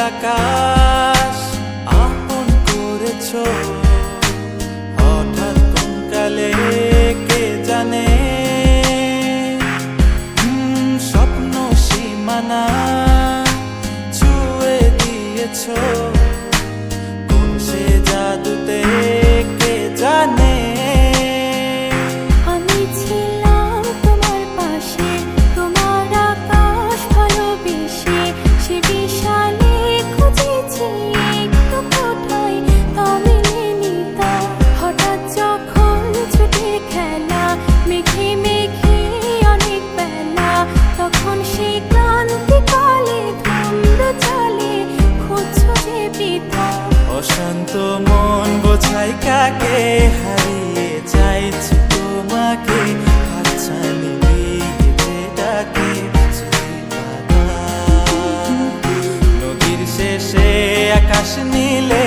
আকাশ আপন করেছো হঠাৎ কোন কালে কে জানে স্বপ্ন সীমানা ছুঁয়ে দিয়েছো কোন সে জাদুতে কে জানে অশান্ত মন বোঝাই কাকে হারিয়ে চাইছি তোমাকে হাতছানি দিয়ে ডাকে নদীর শেষে আকাশ নীলে